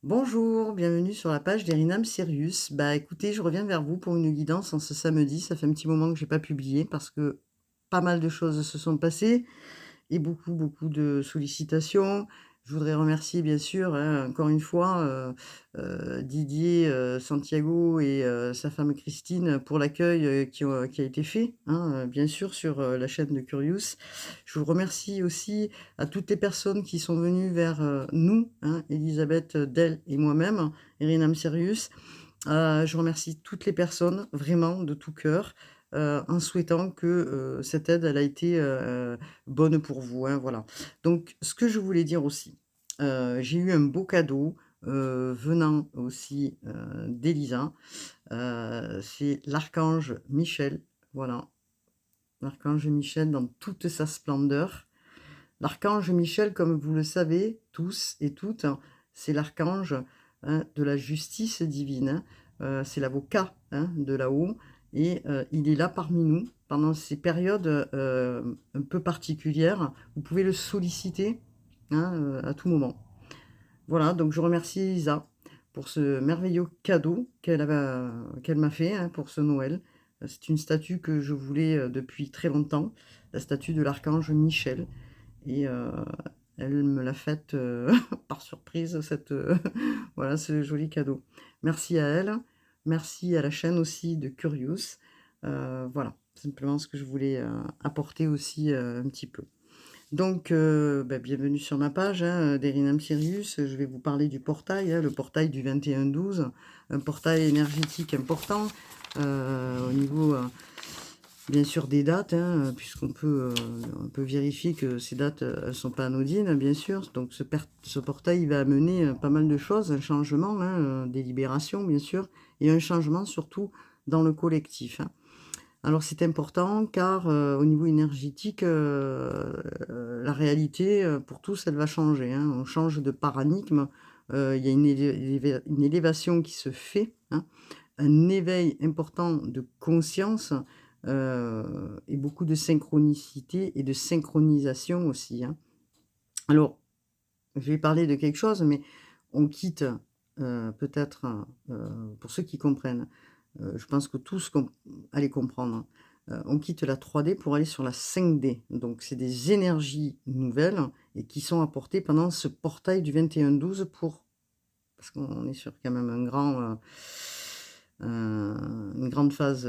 Bonjour, bienvenue sur la page d'Erinam Sirius. Bah écoutez, je reviens vers vous pour une guidance en ce samedi. Ça fait un petit moment que j'ai pas publié parce que pas mal de choses se sont passées et beaucoup de sollicitations. Je voudrais remercier bien sûr, hein, encore une fois, Didier, Santiago et sa femme Christine pour l'accueil, qui a été fait, hein, bien sûr sur, la chaîne de Curious. Je vous remercie aussi à toutes les personnes qui sont venues vers, nous, hein, Elisabeth, Del et moi-même, Erinam Sirius. Je remercie toutes les personnes, vraiment de tout cœur, en souhaitant que, cette aide, elle a été, bonne pour vous, hein, voilà. Donc ce que je voulais dire aussi, j'ai eu un beau cadeau, venant aussi, d'Elisa. C'est l'archange Michel, voilà. L'archange Michel dans toute sa splendeur. L'archange Michel, comme vous le savez tous et toutes, hein, c'est l'archange, hein, de la justice divine, hein. C'est l'avocat, hein, de là-haut et il est là parmi nous pendant ces périodes, un peu particulières. Vous pouvez le solliciter, hein, à tout moment. Voilà, donc je remercie Elisa pour ce merveilleux cadeau qu'elle m'a fait, hein, pour ce Noël. C'est une statue que je voulais, depuis très longtemps, la statue de l'archange Michel et elle me l'a faite, par surprise cette, voilà, ce joli cadeau. Merci à elle, merci à la chaîne aussi de Curious. Voilà, simplement ce que je voulais, apporter aussi, un petit peu. Donc bienvenue sur ma page, hein, d'Erinam Sirius. Je vais vous parler du portail, hein, le portail du 21-12, un portail énergétique important, au niveau, bien sûr des dates, hein, on peut vérifier que ces dates, elles sont pas anodines, bien sûr. Donc ce portail, il va amener, pas mal de choses, un changement, hein, des libérations, bien sûr, et un changement surtout dans le collectif, hein. Alors c'est important car, au niveau énergétique, la réalité, pour tous, elle va changer, hein. On change de paradigme, il y a une élévation qui se fait, hein, un éveil important de conscience, et beaucoup de synchronicité et de synchronisation aussi, hein. Alors, je vais parler de quelque chose, mais on quitte, peut-être, pour ceux qui comprennent, je pense que tous allez comprendre, hein. On quitte la 3D pour aller sur la 5D. Donc c'est des énergies nouvelles et qui sont apportées pendant ce portail du 21-12 parce qu'on est sur quand même une grande phase,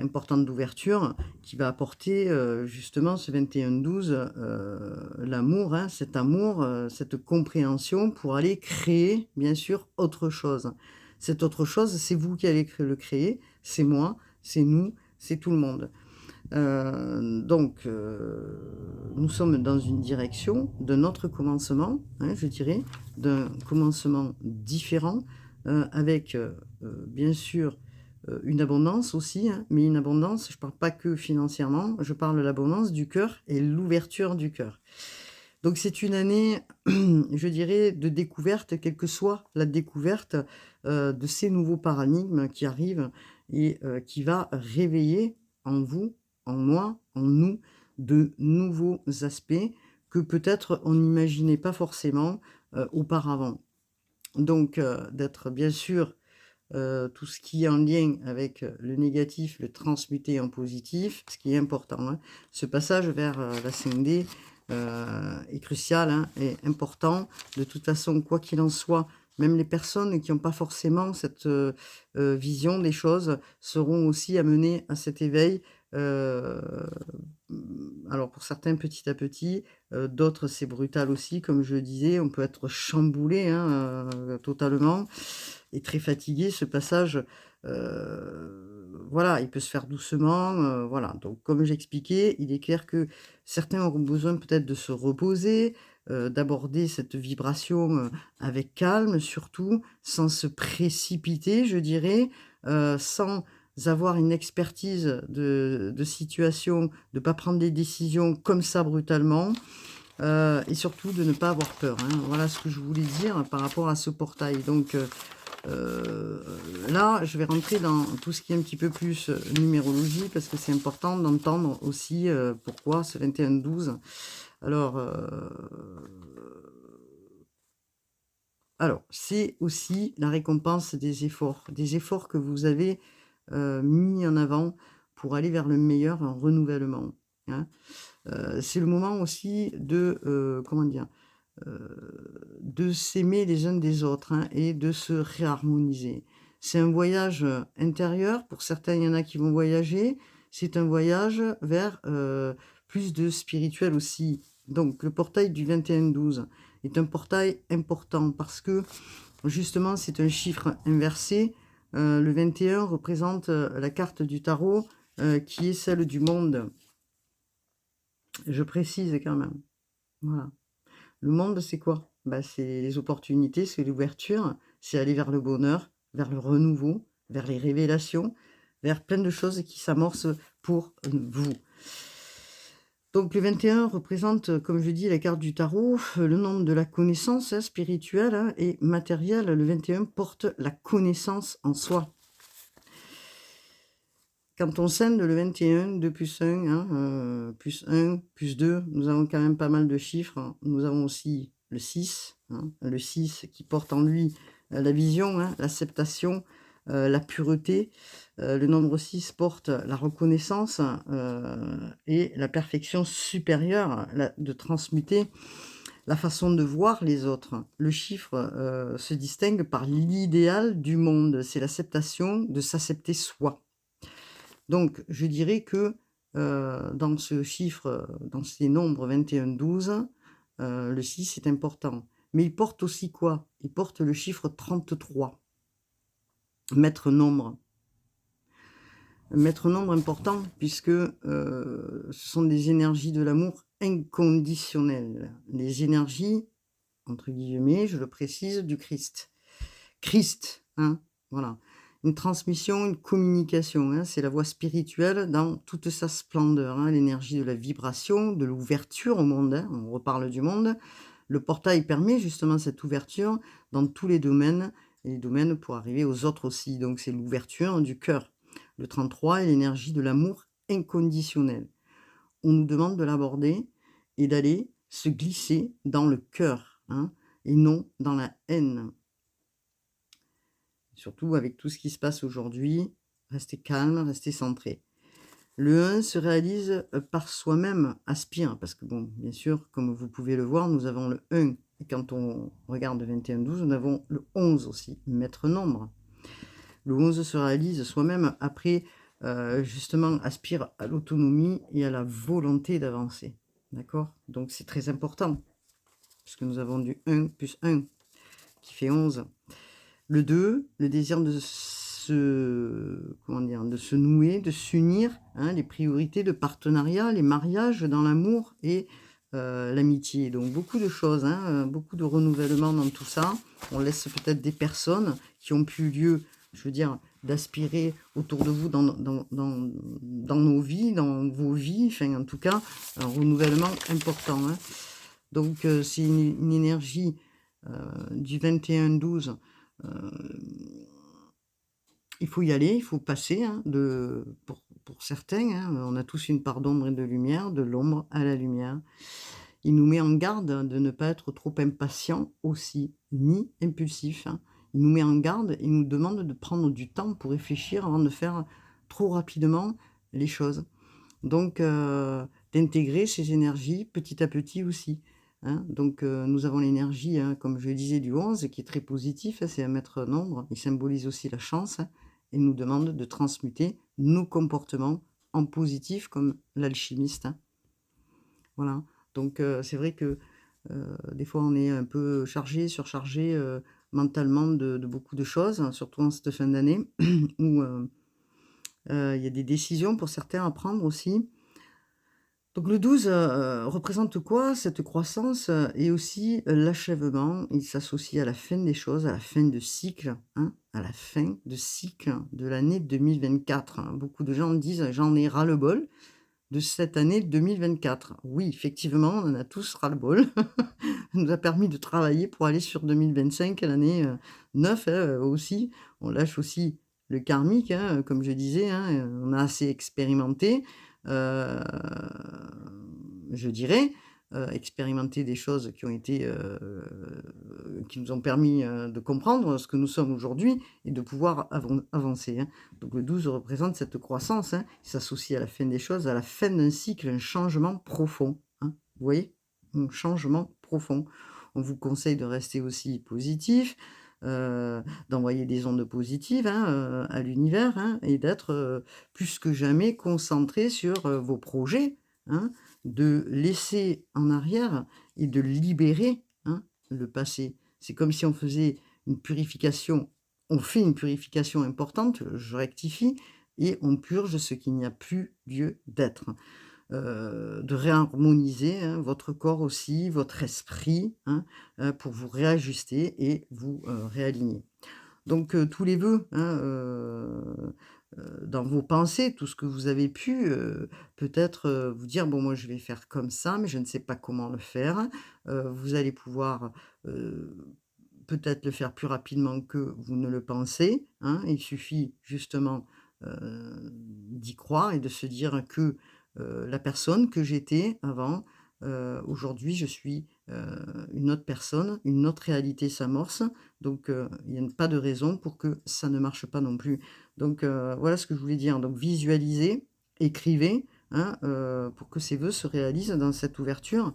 importante d'ouverture qui va apporter, justement ce 21-12, l'amour, hein, cet amour, cette compréhension pour aller créer, bien sûr, autre chose. Cette autre chose, c'est vous qui allez le créer, c'est moi, c'est nous, c'est tout le monde. Nous sommes dans une direction d'un autre commencement, hein, je dirais, d'un commencement différent, avec, bien sûr, une abondance aussi, hein, mais une abondance, je parle pas que financièrement, je parle de l'abondance du cœur et l'ouverture du cœur. Donc c'est une année, je dirais, de découverte, quelle que soit la découverte, de ces nouveaux paradigmes qui arrivent et qui va réveiller en vous, en moi, en nous, de nouveaux aspects que peut-être on n'imaginait pas forcément, auparavant. Donc d'être bien sûr, tout ce qui est en lien avec, le négatif, le transmuter en positif, ce qui est important, hein. Ce passage vers, la 5D, est crucial, hein, et important. De toute façon, quoi qu'il en soit, même les personnes qui ont pas forcément cette, vision des choses seront aussi amenées à cet éveil, heu, alors pour certains petit à petit, d'autres c'est brutal aussi comme je le disais, on peut être chamboulé, hein, totalement et très fatigué. Ce passage, voilà, il peut se faire doucement, voilà. Donc comme j'expliquais, il est clair que certains auront besoin peut-être de se reposer, d'aborder cette vibration, avec calme surtout, sans se précipiter, je dirais, sans avoir une expertise de situation, de pas prendre des décisions comme ça brutalement, et surtout de ne pas avoir peur, hein. Voilà ce que je voulais dire par rapport à ce portail. Donc Heu, là, je vais rentrer dans tout ce qui est un petit peu plus, numérologie parce que c'est important d'entendre aussi, pourquoi ce 21-12. Alors, Alors, c'est aussi la récompense des efforts que vous avez, mis en avant pour aller vers le meilleur, un renouvellement, hein. C'est le moment aussi de, comment dire? De s'aimer les uns des autres, hein, et de se réharmoniser. C'est un voyage, intérieur. Pour certains, il y en a qui vont voyager. C'est un voyage vers, plus de spirituel aussi. Donc le portail du 21-12 est un portail important parce que, justement, c'est un chiffre inversé. Le 21 représente, la carte du tarot, qui est celle du monde. Je précise quand même. Voilà. Le monde, c'est quoi? Bah, c'est les opportunités, c'est l'ouverture, c'est aller vers le bonheur, vers le renouveau, vers les révélations, vers plein de choses qui s'amorcent pour, vous. Donc le 21 représente, comme je dis, la carte du tarot, le nombre de la connaissance, hein, spirituelle, hein, et matérielle. Le 21 porte la connaissance en soi. Quand on scinde le 21, 2 plus 1, hein, plus 1, plus 2, nous avons quand même pas mal de chiffres, hein. Nous avons aussi le 6, hein, le 6 qui porte en lui, la vision, hein, l'acceptation, la pureté. Le nombre 6 porte la reconnaissance, et la perfection supérieure, de transmuter la façon de voir les autres. Le chiffre, se distingue par l'idéal du monde, c'est l'acceptation de s'accepter soi. Donc je dirais que, dans ce chiffre, dans ces nombres 21-12, le 6 est important. Mais il porte aussi quoi? Il porte le chiffre 33, maître nombre. Maître nombre important puisque, ce sont des énergies de l'amour inconditionnel. Les énergies, entre guillemets, je le précise, du Christ. Christ, hein, voilà. Une transmission, une communication, hein, c'est la voie spirituelle dans toute sa splendeur, hein, l'énergie de la vibration, de l'ouverture au monde, hein, on reparle du monde. Le portail permet justement cette ouverture dans tous les domaines, et les domaines pour arriver aux autres aussi. Donc c'est l'ouverture du cœur. Le 33 est l'énergie de l'amour inconditionnel. On nous demande de l'aborder et d'aller se glisser dans le cœur, hein, et non dans la haine. Surtout avec tout ce qui se passe aujourd'hui, rester calme, rester centré. Le 1 se réalise, par soi-même, aspire, parce que bon, bien sûr, comme vous pouvez le voir, nous avons le 1 et quand on regarde 21-12, nous avons le 11 aussi, maître nombre. Le 11 se réalise soi-même après, justement, aspire à l'autonomie et à la volonté d'avancer. D'accord? Donc c'est très important, puisque nous avons du 1 plus 1 qui fait 11. Le 2, le désir de comment dire? De se nouer, de s'unir, hein, les priorités de partenariat, les mariages dans l'amour et l'amitié. Donc beaucoup de choses, hein, beaucoup de renouvellement dans tout ça. On laisse peut-être des personnes qui ont pu lieu, je veux dire, d'aspirer autour de vous dans nos vies, dans vos vies, enfin en tout cas, un renouvellement important, hein. Donc c'est une énergie, du 21-12. Il faut y aller, il faut passer, hein, pour certains, hein, on a tous une part d'ombre et de lumière, de l'ombre à la lumière. Il nous met en garde de ne pas être trop impatient aussi, ni impulsif, hein. Il nous met en garde, il nous demande de prendre du temps pour réfléchir avant de faire trop rapidement les choses. Donc d'intégrer ces énergies petit à petit aussi, hein. Donc nous avons l'énergie, hein, comme je le disais, du 11 qui est très positif, hein, c'est un maître nombre. Il symbolise aussi la chance, hein, et nous demande de transmuter nos comportements en positif comme l'alchimiste, hein. Voilà, donc c'est vrai que, des fois on est un peu chargé, surchargé, mentalement de beaucoup de choses, hein, surtout en cette fin d'année où, il y a des décisions pour certains à prendre aussi. Donc le 12 représente quoi? Cette croissance, et aussi l'achèvement. Il s'associe à la fin des choses, à la fin de cycle, hein, à la fin de cycle de l'année 2024, hein. Beaucoup de gens disent: «J'en ai ras-le-bol de cette année 2024». Oui, effectivement, on en a tous ras-le-bol. Ça nous a permis de travailler pour aller sur 2025, l'année, 9, hein, aussi. On lâche aussi le karmique, hein, comme je disais, hein, on a assez expérimenté, heu, je dirais. expérimenté des choses qui ont été, qui nous ont permis, de comprendre ce que nous sommes aujourd'hui et de pouvoir avancer, hein. Donc le 12 représente cette croissance, hein, qui s'associe à la fin des choses, à la fin d'un cycle, un changement profond, hein. Vous voyez? Un changement profond. On vous conseille de rester aussi positif, d'envoyer des ondes positives, hein, à l'univers, hein, et d'être, plus que jamais concentré sur, vos projets, hein, de laisser en arrière et de libérer, hein, le passé. C'est comme si on faisait une purification, on fait une purification importante, je rectifie, et on purge ce qu'il n'y a plus lieu d'être. De réharmoniser, hein, votre corps aussi, votre esprit, hein, pour vous réajuster et vous, réaligner. Donc tous les vœux, hein, dans vos pensées, tout ce que vous avez pu, peut-être, vous dire: «Bon, moi, je vais faire comme ça, mais je ne sais pas comment le faire». Vous allez pouvoir, heu, peut-être le faire plus rapidement que vous ne le pensez, hein. Il suffit justement, d'y croire et de se dire que, la personne que j'étais avant, aujourd'hui, je suis, une autre personne, une autre réalité s'amorce. Donc, il y a pas de raison pour que ça ne marche pas non plus. Donc, voilà ce que je voulais dire. Donc visualisez, écrivez, hein, pour que ces vœux se réalisent dans cette ouverture.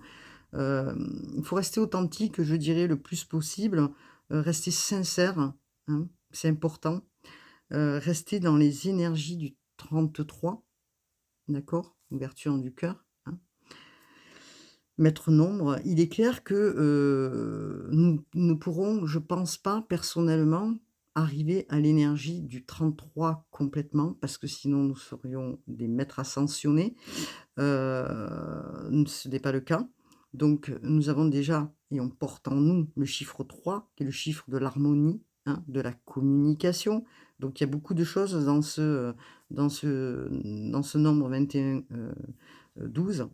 Il faut rester authentique, je dirais, le plus possible, rester sincère, hein, c'est important. Rester dans les énergies du 33, d'accord? Ouverture du cœur, hein. Maître nombre, il est clair que, nous ne pourrons, je pense pas personnellement, arriver à l'énergie du 33 complètement parce que sinon nous serions des maîtres ascensionnés. Ce n'est pas le cas. Donc, nous avons déjà et on porte en nous le chiffre 3, qui est le chiffre de l'harmonie, hein, de la communication. Donc il y a beaucoup de choses dans ce nombre 21, 12.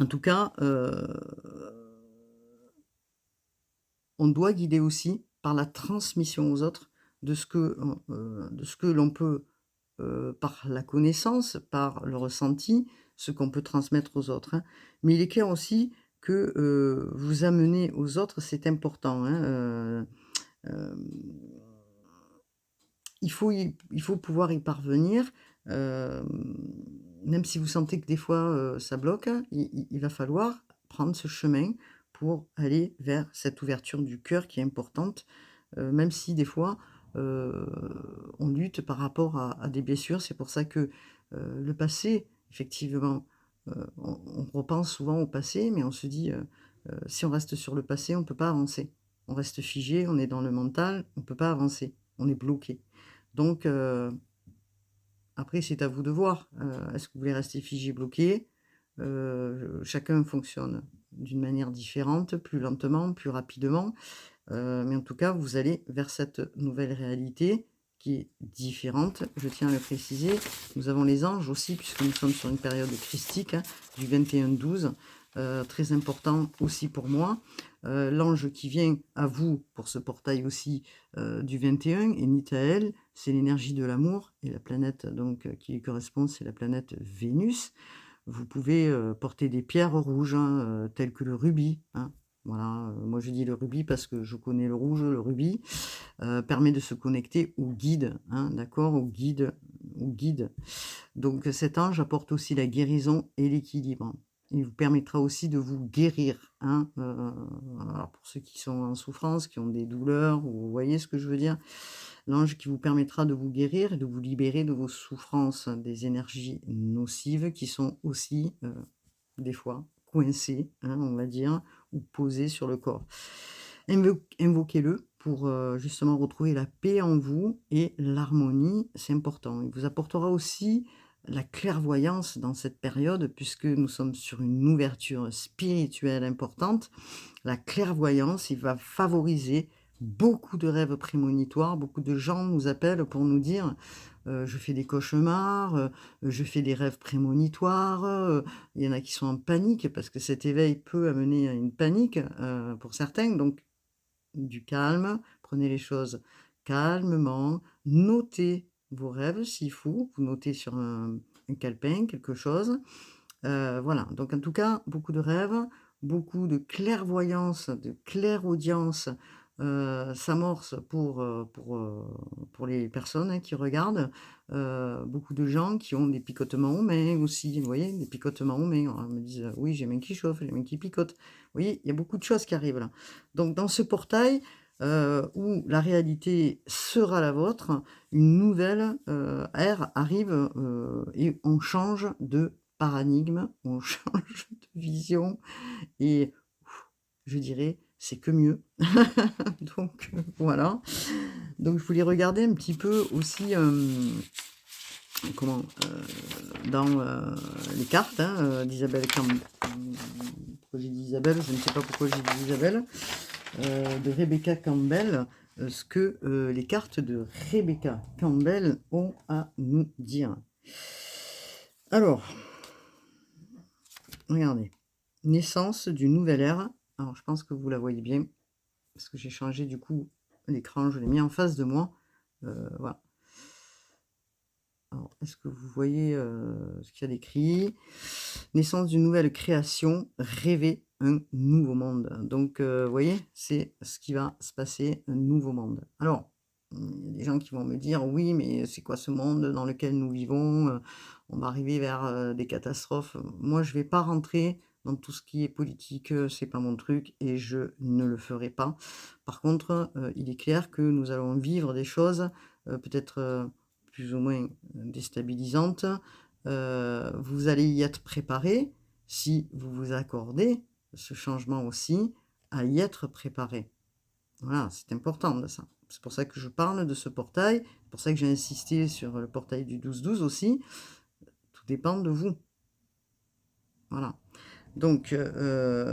En tout cas, on doit guider aussi par la transmission aux autres de ce que l'on peut, par la connaissance, par le ressenti, ce qu'on peut transmettre aux autres, hein. Mais il est clair aussi que, vous amener aux autres, c'est important, hein, hem, il faut pouvoir y parvenir, hem, même si vous sentez que des fois, ça bloque, il va falloir prendre ce chemin pour aller vers cette ouverture du cœur qui est importante, même si des fois, heu, on lutte par rapport à des blessures. C'est pour ça que, le passé, effectivement, on repense souvent au passé, mais on se dit, «Si on reste sur le passé, on ne peut pas avancer. On reste figé, on est dans le mental, on ne peut pas avancer, on est bloqué». Donc après c'est à vous de voir, est-ce que vous voulez rester figé, bloqué? Chacun fonctionne d'une manière différente, plus lentement, plus rapidement. Mais en tout cas, vous allez vers cette nouvelle réalité qui est différente, je tiens à le préciser. Nous avons les anges aussi, puisque nous sommes sur une période christique, hein, du 21-12, très important aussi pour moi. L'ange qui vient à vous pour ce portail aussi, du 21 est Nithaël, c'est l'énergie de l'amour et la planète donc qui lui correspond, c'est la planète Vénus. Vous pouvez, porter des pierres rouges, hein, telles que le rubis, hein. Voilà, moi je dis le rubis parce que je connais le rouge, le rubis, permet de se connecter au guide, hein, d'accord? Au guide. Donc cet ange apporte aussi la guérison et l'équilibre. Il vous permettra aussi de vous guérir, hein, alors pour ceux qui sont en souffrance, qui ont des douleurs, vous voyez ce que je veux dire? L'ange qui vous permettra de vous guérir et de vous libérer de vos souffrances, des énergies nocives qui sont aussi, des fois coincées, hein, on va dire, ou posées sur le corps. Invoquez-le pour, justement retrouver la paix en vous et l'harmonie, c'est important. Il vous apportera aussi la clairvoyance dans cette période puisque nous sommes sur une ouverture spirituelle importante. La clairvoyance, il va favoriser beaucoup de rêves prémonitoires. Beaucoup de gens nous appellent pour nous dire, «Je fais des cauchemars, je fais des rêves prémonitoires», il y en a qui sont en panique parce que cet éveil peut amener à une panique, pour certains. Donc du calme, prenez les choses calmement, notez vos rêves s'il faut, vous notez sur un calepin quelque chose, Voilà, donc en tout cas, beaucoup de rêves, beaucoup de clairvoyance, de clairaudience, s'amorce pour les personnes, hein, qui regardent. Beaucoup de gens qui ont des picotements aux mains aussi, vous voyez? Des picotements aux mains. Alors, ils me disent: «Oui, j'ai les mains qui chauffent, j'ai les mains qui picotent». Vous voyez? Il y a beaucoup de choses qui arrivent là. Donc dans ce portail, où la réalité sera la vôtre, une nouvelle, ère arrive, et on change de paradigme, on change de vision et je dirais, c'est que mieux. Donc voilà. Donc je voulais regarder un petit peu aussi, comment, dans, les cartes, hein, d'Isabelle pourquoi j'ai dit Isabelle? Je ne sais pas pourquoi j'ai dit Isabelle, de Rebecca Campbell, ce que, les cartes de Rebecca Campbell ont à nous dire. Alors, regardez, naissance d'une nouvelle ère. Alors je pense que vous la voyez bien, parce que j'ai changé du coup l'écran, je l'ai mis en face de moi. Voilà. Alors, est-ce que vous voyez, ce qu'il y a d'écrit? Naissance d'une nouvelle création, rêver un nouveau monde. Donc, vous voyez, c'est ce qui va se passer, un nouveau monde. Alors, il y a des gens qui vont me dire: «Oui, mais c'est quoi ce monde dans lequel nous vivons? On va arriver vers, des catastrophes». Moi, je vais pas rentrer dans tout ce qui est politique, c'est pas mon truc et je ne le ferai pas. Par contre, il est clair que nous allons vivre des choses, peut-être, plus ou moins déstabilisantes. Vous allez y être préparé si vous vous accordez ce changement aussi à y être préparé. Voilà, c'est important de ça. C'est pour ça que je parle de ce portail, c'est pour ça que j'ai insisté sur le portail du 12-12 aussi. Tout dépend de vous. Voilà. Donc,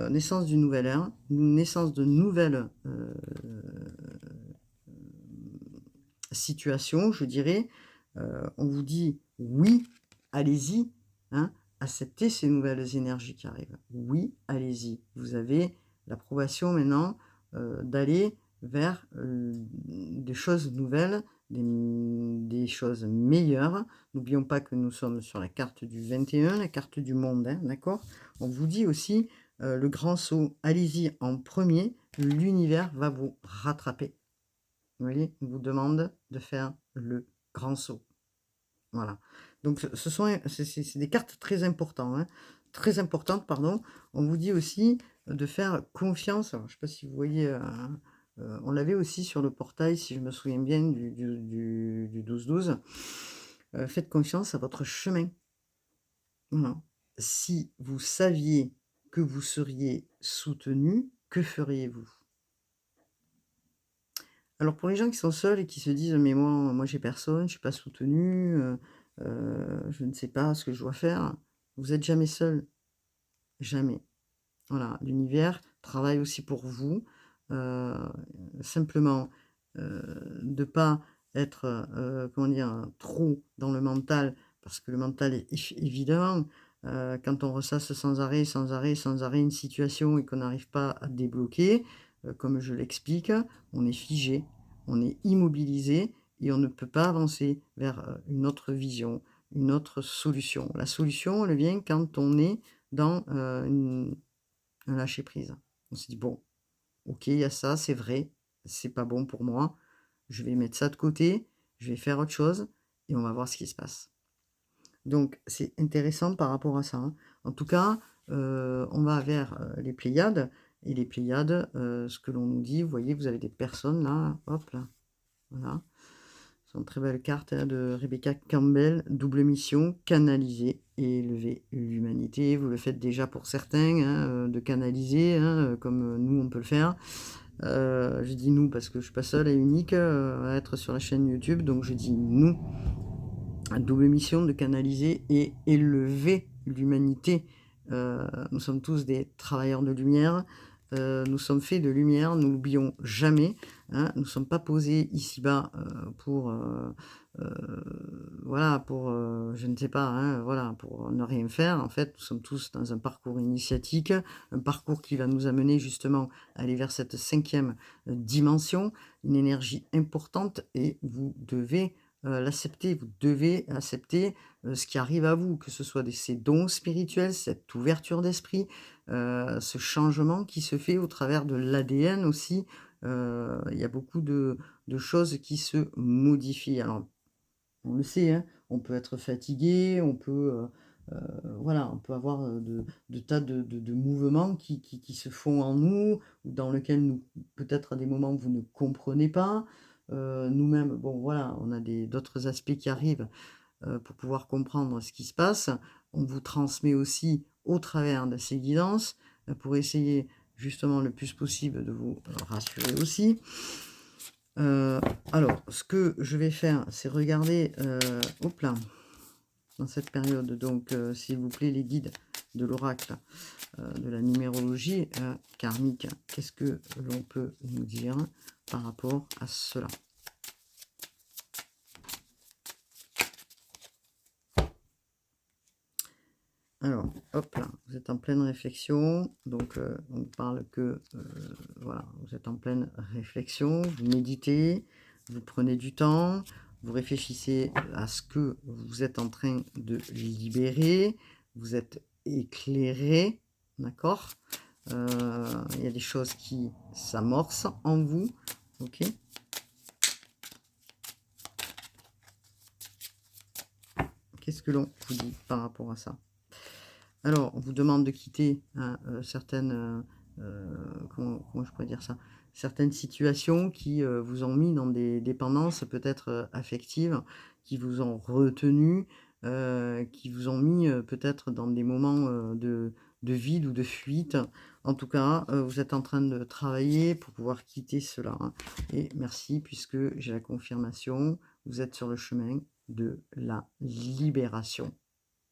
naissance d'une nouvelle ère, naissance de nouvelles, situations, je dirais. On vous dit: «Oui, allez-y, hein, acceptez ces nouvelles énergies qui arrivent. Oui, allez-y». Vous avez l'approbation maintenant, d'aller vers, des choses nouvelles, des choses meilleures. N'oublions pas que nous sommes sur la carte du 21, la carte du monde, hein, d'accord? On vous dit aussi, le grand saut, allez-y en premier, l'univers va vous rattraper. Vous voyez? On vous demande de faire le grand saut. Voilà. Donc ce sont c'est des cartes très importants, hein, très importantes, pardon. On vous dit aussi de faire confiance. Alors je ne sais pas si vous voyez, on l'avait aussi sur le portail, si je me souviens bien, du 12-12. Faites confiance à votre chemin. Voilà. Si vous saviez que vous seriez soutenu, que feriez-vous? Alors pour les gens qui sont seuls et qui se disent: «Mais moi j'ai personne, je suis pas soutenu, je ne sais pas ce que je dois faire», vous êtes jamais seul, jamais. Voilà, l'univers travaille aussi pour vous, heu, simplement, de pas être, comment dire? Trop dans le mental, parce que le mental est évidemment, quand on ressasse sans arrêt, sans arrêt, sans arrêt une situation et qu'on n'arrive pas à débloquer, comme je l'explique, on est figé, on est immobilisé et on ne peut pas avancer vers, une autre vision, une autre solution. La solution, elle vient quand on est dans, un lâcher prise. On se dit: «Bon, OK, il y a ça, c'est vrai, c'est pas bon pour moi. Je vais mettre ça de côté, je vais faire autre chose et on va voir ce qui se passe». Donc c'est intéressant par rapport à ça, hein. En tout cas, on va vers, les Pléiades et les Pléiades, ce que l'on nous dit, vous voyez, vous avez des personnes là, hop là, voilà. C'est une très belle carte, hein, de Rebecca Campbell, double mission, canaliser et élever l'humanité. Vous le faites déjà pour certains, hein, de canaliser, hein, comme, nous on peut le faire. Je dis «nous» parce que je suis pas seule et unique, à être sur la chaîne YouTube, donc je dis «nous». Double mission de canaliser et élever l'humanité. Nous sommes tous des travailleurs de lumière, nous sommes faits de lumière, nous l'oublions jamais, hein. Nous ne sommes pas posés ici-bas, pour, voilà, pour, je ne sais pas, hein, voilà, pour ne rien faire. En fait, nous sommes tous dans un parcours initiatique, un parcours qui va nous amener justement à aller vers cette 5e dimension, une énergie importante et vous devez l'accepter. Vous devez accepter, ce qui arrive à vous, que ce soit ces dons spirituels, cette ouverture d'esprit, ce changement qui se fait au travers de l'ADN aussi. Il y a beaucoup de choses qui se modifient. Alors, on le sait, hein, on peut être fatigué, on peut, voilà, on peut avoir, de tas de mouvements qui se font en nous, ou dans lequel nous peut-être à des moments vous ne comprenez pas. Nous-mêmes, bon voilà, on a d'autres aspects qui arrivent, pour pouvoir comprendre ce qui se passe. On vous transmet aussi au travers de ces guidances, pour essayer justement le plus possible de vous rassurer aussi. Heu, alors, ce que je vais faire, c'est regarder, hop là, dans cette période, donc s'il vous plaît, les guides de l'oracle, de la numérologie, karmique. Qu'est-ce que l'on peut nous dire par rapport à cela? Alors, hop là, vous êtes en pleine réflexion, donc on parle que, voilà, vous êtes en pleine réflexion, vous méditez, vous prenez du temps, vous réfléchissez à ce que vous êtes en train de libérer, vous êtes éclairé, d'accord? Il y a des choses qui s'amorcent en vous, OK? Qu'est-ce que l'on vous dit par rapport à ça? Alors, on vous demande de quitter, hein, certaines, comment je pourrais dire ça? Certaines situations qui, vous ont mis dans des dépendances peut-être, affectives, qui vous ont retenu, qui vous ont mis, peut-être dans des moments, de vide ou de fuite. En tout cas, vous êtes en train de travailler pour pouvoir quitter cela, hein, et merci puisque j'ai la confirmation, vous êtes sur le chemin de la libération.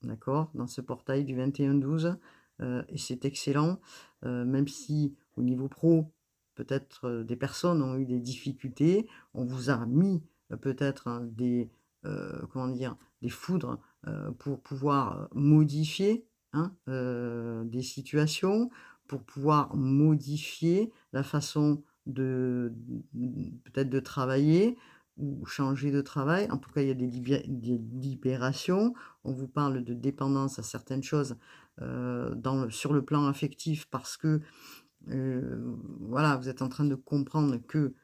D'accord? Dans ce portail du 21-12, et c'est excellent, même si au niveau pro, peut-être, des personnes ont eu des difficultés, on vous a mis, peut-être, hein, comment dire? Des foudres, pour pouvoir, modifier, hein, des situations, pour pouvoir modifier la façon peut-être de travailler ou changer de travail. En tout cas, il y a des libérations. On vous parle de dépendance à certaines choses, sur le plan affectif parce que, voilà, vous êtes en train de comprendre que,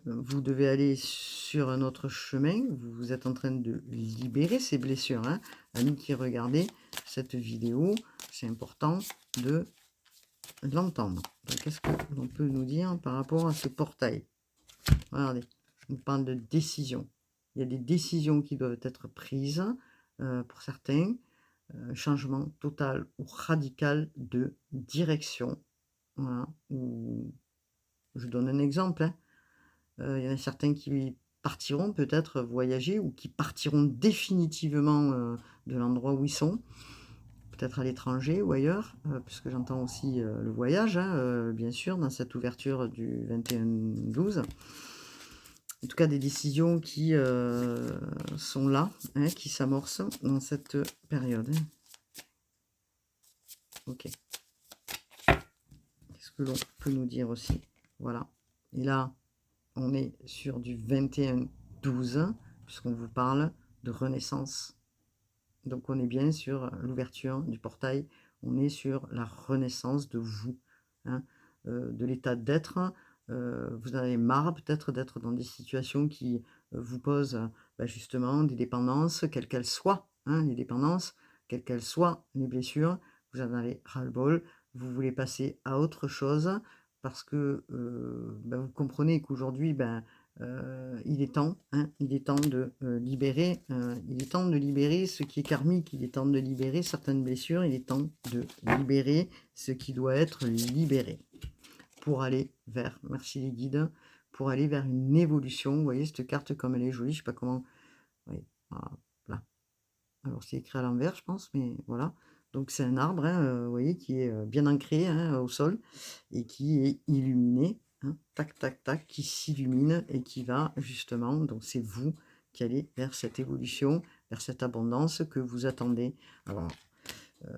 vous devez aller sur un autre chemin. Vous êtes en train de libérer ces blessures, hein. Amis qui regardez cette vidéo, c'est important de l'entendre. Donc qu'est-ce que l'on peut nous dire par rapport à ce portail? Regardez, on parle de décision. Il y a des décisions qui doivent être prises, pour certains, changement total ou radical de direction, voilà. Ou je donne un exemple, hein, il y en a certains qui partiront peut-être voyager ou qui partiront définitivement, de l'endroit où ils sont, peut-être à l'étranger ou ailleurs, puisque j'entends aussi, le voyage, hein, bien sûr, dans cette ouverture du 21-12. En tout cas, des décisions qui, sont là, hein, qui s'amorcent dans cette période, hein. OK. Qu'est-ce que l'on peut nous dire aussi? Voilà. Et là, on est sur du 21-12, puisqu'on vous parle de renaissance. Donc on est bien sur l'ouverture du portail, on est sur la renaissance de vous, hein, de l'état d'être. Vous en avez marre peut-être d'être dans des situations qui, vous posent, bah, justement des dépendances, quelles qu'elles soient, hein, les dépendances, quelles qu'elles soient les blessures. Vous en avez ras-le-bol, vous voulez passer à autre chose parce que, bah, vous comprenez qu'aujourd'hui, ben, il est temps, hein, il est temps de, libérer, il est temps de libérer ce qui est karmique, il est temps de libérer certaines blessures, il est temps de libérer ce qui doit être libéré pour aller vers, merci les guides, pour aller vers une évolution. Vous voyez cette carte comme elle est jolie, je sais pas comment, oui, voilà. Alors c'est écrit à l'envers je pense, mais voilà. Donc c'est un arbre, hein, vous voyez qui est, bien ancré, hein, au sol et qui est illuminé, hein, tac, tac, tac, qui s'illumine et qui va justement, donc c'est vous qui allez vers cette évolution, vers cette abondance que vous attendez. Alors,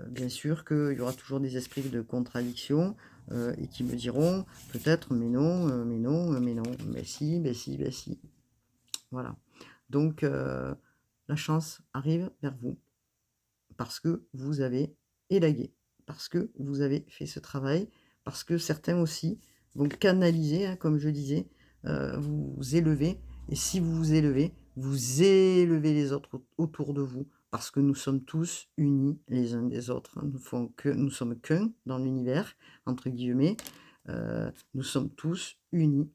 bien sûr qu'il y aura toujours des esprits de contradiction, et qui me diront peut-être: «Mais non, mais non, mais non, mais si, mais si, mais si». Voilà. Donc, la chance arrive vers vous parce que vous avez élagué, parce que vous avez fait ce travail, parce que certains aussi vont canaliser, hein, comme je disais, vous vous élevez et si vous vous élevez, vous élevez les autres autour de vous parce que nous sommes tous unis les uns des autres, hein. Nous sommes qu'un dans l'univers, entre guillemets, nous sommes tous unis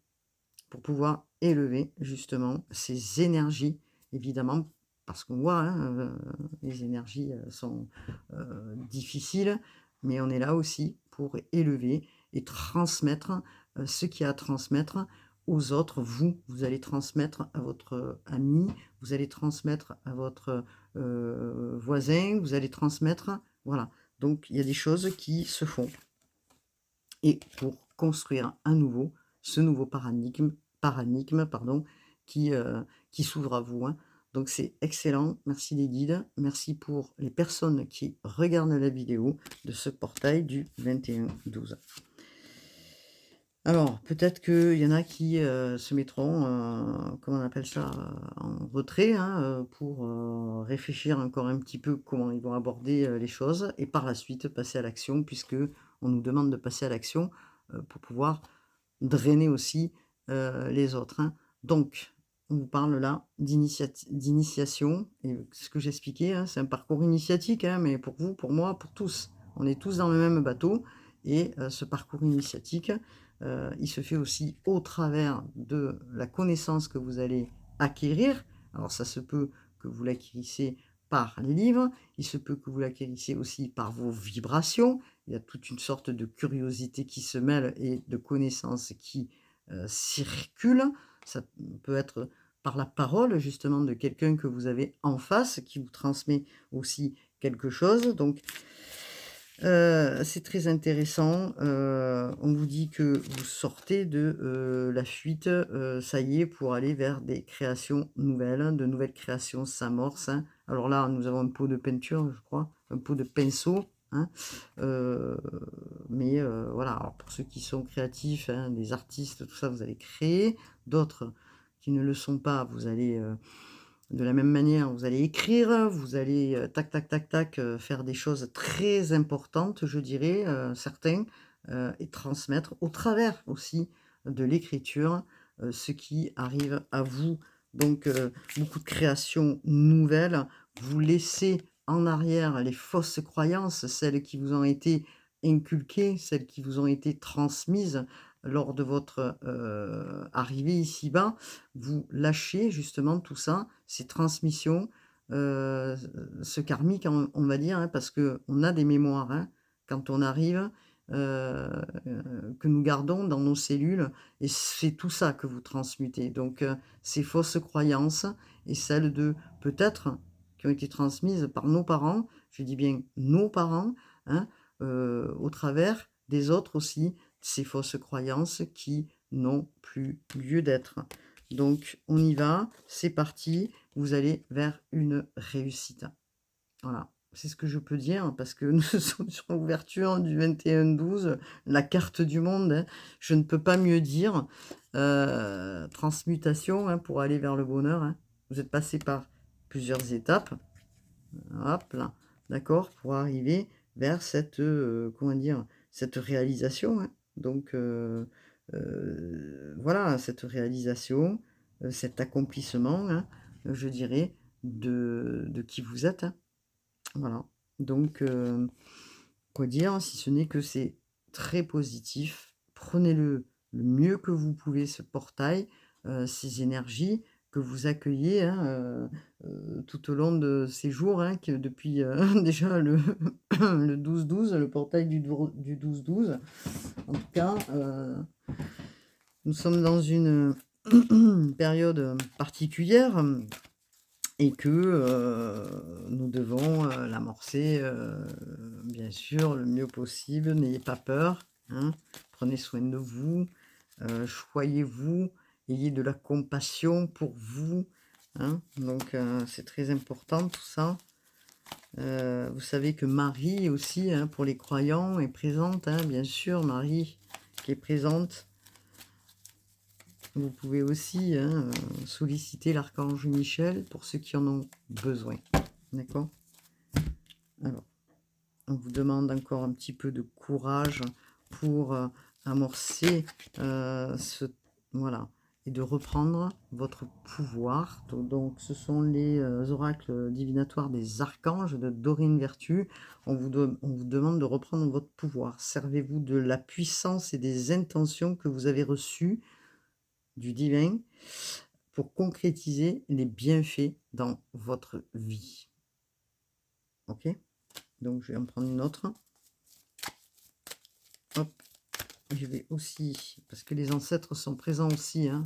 pour pouvoir élever justement ces énergies, évidemment, parce qu'on voit, hein, les énergies sont difficiles, mais on est là aussi pour élever et transmettre ce qu'il y a à transmettre aux autres. Vous allez transmettre à votre ami, vous allez transmettre à votre voisin, vous allez transmettre, voilà. Donc il y a des choses qui se font. Et pour construire ce nouveau paradigme pardon, qui s'ouvre à vous, hein. Donc c'est excellent. Merci les guides. Merci pour les personnes qui regardent la vidéo de ce portail du 21-12. Alors, peut-être qu'il y en a qui se mettront, comment on appelle ça, en retrait, hein, pour réfléchir encore un petit peu comment ils vont aborder les choses et par la suite passer à l'action, puisque on nous demande de passer à l'action pour pouvoir drainer aussi les autres, hein. Donc, on vous parle là d'initiation, et ce que j'expliquais, hein, c'est un parcours initiatique, hein, mais pour vous, pour moi, pour tous. On est tous dans le même bateau, et ce parcours initiatique, il se fait aussi au travers de la connaissance que vous allez acquérir. Alors ça se peut que vous l'acquérissez par les livres, il se peut que vous l'acquérissez aussi par vos vibrations. Il y a toute une sorte de curiosité qui se mêle et de connaissances qui circulent. Ça peut être par la parole justement de quelqu'un que vous avez en face qui vous transmet aussi quelque chose. Donc c'est très intéressant. On vous dit que vous sortez de la fuite, ça y est, pour aller vers des créations nouvelles, de nouvelles créations s'amorcent, hein. Alors là, nous avons un pot de peinture, je crois, un pot de pinceau, hein. Heu, mais voilà, alors pour ceux qui sont créatifs, hein, des artistes, tout ça, vous allez créer. D'autres qui ne le sont pas, vous allez, de la même manière, vous allez écrire, vous allez, tac, tac, tac, tac, faire des choses très importantes, je dirais, certains, et transmettre au travers aussi de l'écriture, ce qui arrive à vous. Donc, beaucoup de créations nouvelles. Vous laissez en arrière les fausses croyances, celles qui vous ont été inculquées, celles qui vous ont été transmises lors de votre, arrivée ici-bas. Vous lâchez justement tout ça, ces transmissions, heu, ce karmique, on va dire, hein, parce qu'on a des mémoires, hein, quand on arrive, heu que nous gardons dans nos cellules, et c'est tout ça que vous transmutez. Donc ces fausses croyances et celles de peut-être qui ont été transmises par nos parents, je dis bien nos parents, hein, au travers des autres aussi, ces fausses croyances qui n'ont plus lieu d'être. Donc on y va, c'est parti, vous allez vers une réussite. Voilà, c'est ce que je peux dire parce que nous sommes sur l'ouverture du 21-12, la carte du monde, hein. Je ne peux pas mieux dire. Transmutation, hein, pour aller vers le bonheur, hein. Vous êtes passé par plusieurs étapes, hop là, d'accord, pour arriver vers cette, comment dire? Cette réalisation, hein. Donc voilà, cette réalisation, cet accomplissement, hein, je dirais, de qui vous êtes, hein. Voilà, donc quoi dire? Si ce n'est que c'est très positif. Prenez-le le mieux que vous pouvez, ce portail, ces énergies que vous accueillez, hein, tout au long de ces jours, hein, que depuis, déjà le le 12-12, le portail du 12-12. En tout cas, nous sommes dans une, période particulière, et que, nous devons, l'amorcer, bien sûr, le mieux possible. N'ayez pas peur, hein. Prenez soin de vous, choyez-vous, ayez de la compassion pour vous, hein. Donc, c'est très important tout ça. Vous savez que Marie aussi, hein, pour les croyants, est présente, hein, bien sûr, Marie qui est présente. Vous pouvez aussi, hein, solliciter l'archange Michel pour ceux qui en ont besoin. D'accord? Alors, on vous demande encore un petit peu de courage pour amorcer voilà, et de reprendre votre pouvoir. Donc, ce sont les oracles divinatoires des archanges de Dorine Vertu. On vous demande de reprendre votre pouvoir. Servez-vous de la puissance et des intentions que vous avez reçues du divin pour concrétiser les bienfaits dans votre vie. Ok? Donc, je vais en prendre une autre. Hop. Je vais aussi, parce que les ancêtres sont présents aussi, hein,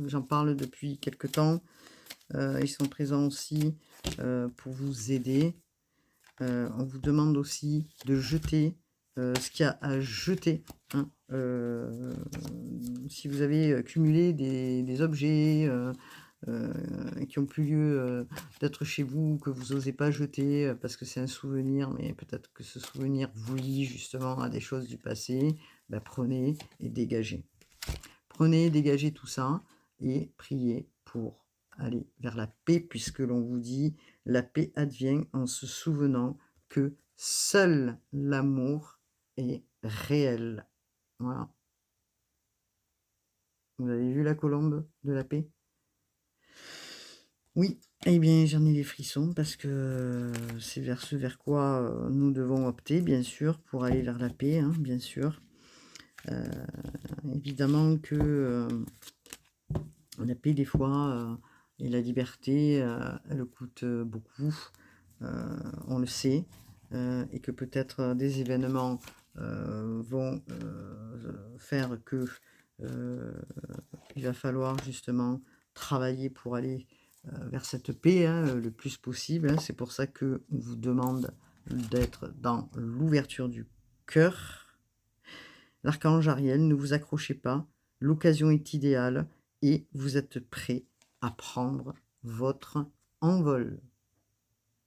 j'en parle depuis quelque temps, ils sont présents aussi pour vous aider. On vous demande aussi de jeter ce qu'il y a à jeter. Hein, si vous avez cumulé des objets qui ont plus lieu d'être chez vous, que vous n'osez pas jeter parce que c'est un souvenir, mais peut-être que ce souvenir vous lie justement à des choses du passé, ben prenez et dégagez. Prenez et dégagez tout ça et priez pour aller vers la paix, puisque l'on vous dit la paix advient en se souvenant que seul l'amour est réel. Voilà. Vous avez vu la colombe de la paix? Oui, eh bien j'en ai des frissons parce que c'est vers ce vers quoi nous devons opter, bien sûr, pour aller vers la paix, hein, bien sûr. Évidemment que la paix, des fois, et la liberté, elle coûte beaucoup, on le sait, et que peut-être des événements vont faire que il va falloir justement travailler pour aller vers cette paix, hein, le plus possible. Hein. C'est pour ça qu'on vous demande d'être dans l'ouverture du cœur. L'archange Ariel, ne vous accrochez pas, l'occasion est idéale et vous êtes prêt à prendre votre envol.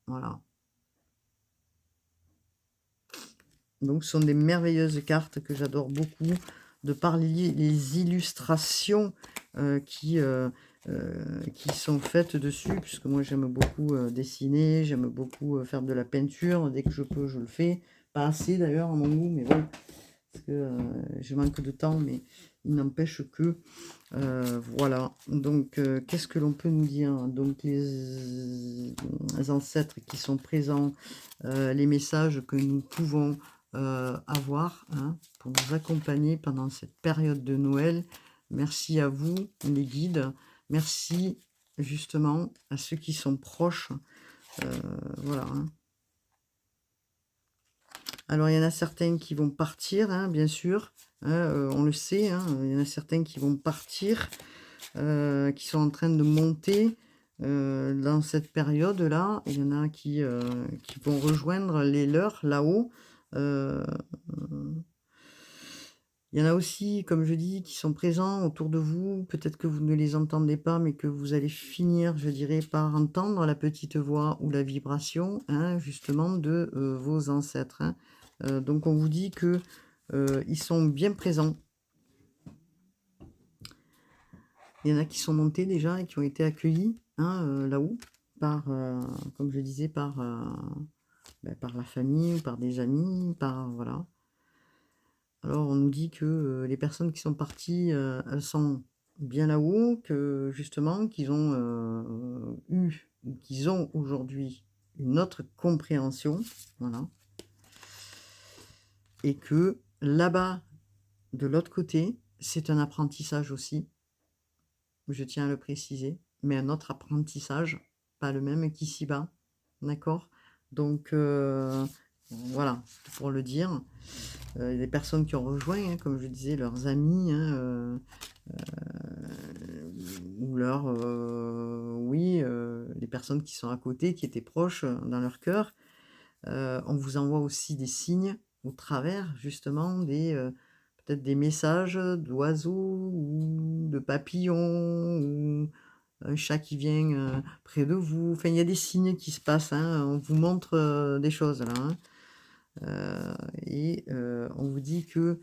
Voilà. Donc ce sont des merveilleuses cartes que j'adore beaucoup, de par les illustrations qui sont faites dessus, puisque moi j'aime beaucoup dessiner, j'aime beaucoup faire de la peinture, dès que je peux je le fais, pas assez d'ailleurs à mon goût, mais bon, parce que je manque de temps, mais il n'empêche que voilà. Donc qu'est-ce que l'on peut nous dire? Donc les ancêtres qui sont présents, les messages que nous pouvons avoir, hein, pour nous accompagner pendant cette période de Noël. Merci à vous, les guides. Merci justement à ceux qui sont proches. Voilà. Hein. Alors, il y en a certains qui vont partir, hein, bien sûr. Hein, on le sait, hein, il y en a certains qui vont partir, qui sont en train de monter dans cette période-là. Il y en a qui vont rejoindre les leurs là-haut. Il y en a aussi, comme je dis, qui sont présents autour de vous. Peut-être que vous ne les entendez pas, mais que vous allez finir, je dirais, par entendre la petite voix ou la vibration, hein, justement, de vos ancêtres. Hein. Donc, on vous dit que ils sont bien présents. Il y en a qui sont montés déjà et qui ont été accueillis, hein, là-haut, par, comme je disais, par la famille, ou par des amis, par voilà. Alors on nous dit que les personnes qui sont parties, elles sont bien là-haut, que justement qu'ils ont eu ou qu'ils ont aujourd'hui une autre compréhension, voilà. Et que là-bas, de l'autre côté, c'est un apprentissage aussi, je tiens à le préciser, mais un autre apprentissage, pas le même qu'ici-bas, d'accord? Donc voilà, pour le dire. Les personnes qui ont rejoint, hein, comme je disais, leurs amis, hein, ou oui, les personnes qui sont à côté, qui étaient proches dans leur cœur. On vous envoie aussi des signes au travers, justement, peut-être des messages d'oiseaux ou de papillons ou un chat qui vient près de vous. Enfin, il y a des signes qui se passent. Hein, on vous montre des choses là. Hein. Et on vous dit que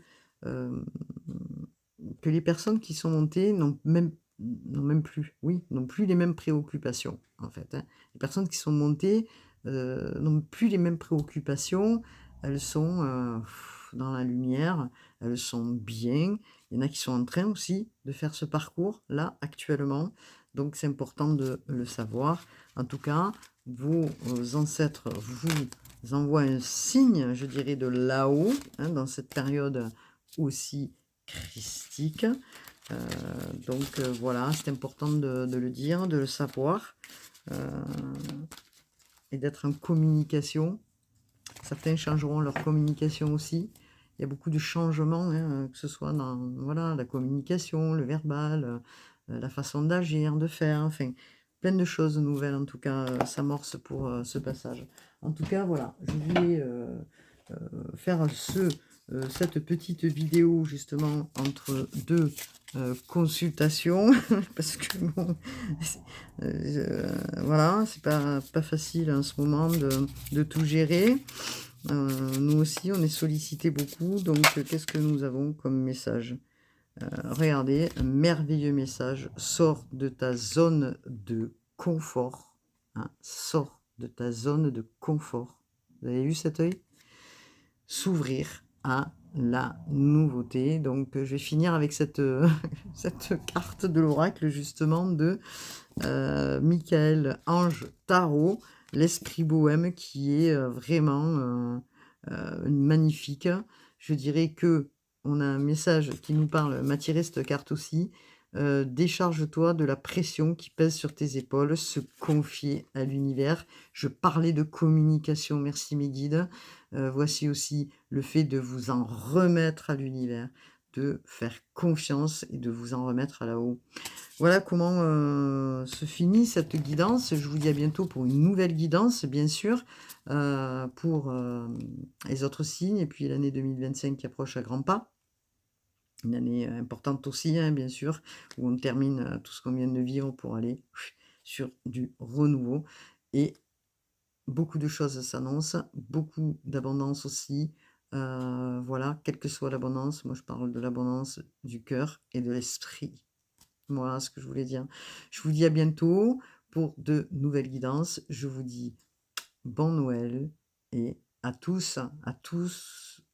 que les personnes qui sont montées n'ont même plus, oui, n'ont plus les mêmes préoccupations, en fait, hein. Les personnes qui sont montées, n'ont plus les mêmes préoccupations. Elles sont, dans la lumière, elles sont bien. Il y en a qui sont en train aussi de faire ce parcours, là, actuellement. Donc c'est important de le savoir. En tout cas, vos, ancêtres vous envoient un signe, je dirais, de là-haut, hein, dans cette période aussi christique. Euh, donc voilà, c'est important de le dire, de le savoir, euh, et d'être en communication. Certains changeront leur communication aussi. Il y a beaucoup de changements, hein, que ce soit dans voilà, la communication, le verbal, la façon d'agir, de faire, enfin, plein de choses nouvelles en tout cas s'amorcent pour ce passage. En tout cas, voilà, je voulais faire cette petite vidéo justement entre deux consultations parce que bon, voilà, c'est pas facile en ce moment de tout gérer. Nous aussi, on est sollicité beaucoup, donc qu'est-ce que nous avons comme message? Regardez, un merveilleux message. Sors de ta zone de confort, hein, sors de ta zone de confort. Vous avez vu cet œil? S'ouvrir à la nouveauté. Donc, je vais finir avec cette, cette carte de l'oracle, justement, de Michael Ange Tarot, l'esprit bohème, qui est vraiment magnifique. Je dirais que on a un message qui nous parle, m'a tiré cette carte aussi. Décharge-toi de la pression qui pèse sur tes épaules, se confier à l'univers. Je parlais de communication, merci mes guides. Voici aussi le fait de vous en remettre à l'univers, de faire confiance et de vous en remettre à là-haut. Voilà comment se finit cette guidance. Je vous dis à bientôt pour une nouvelle guidance, bien sûr, pour les autres signes. Et puis l'année 2025 qui approche à grands pas. Une année importante aussi, hein, bien sûr, où on termine tout ce qu'on vient de vivre pour aller sur du renouveau. Et beaucoup de choses s'annoncent, beaucoup d'abondance aussi. Voilà, quelle que soit l'abondance, moi je parle de l'abondance du cœur et de l'esprit. Voilà ce que je voulais dire. Je vous dis à bientôt pour de nouvelles guidances. Je vous dis bon Noël et à tous,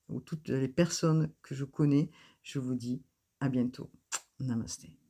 ou toutes les personnes que je connais, je vous dis à bientôt. Namasté.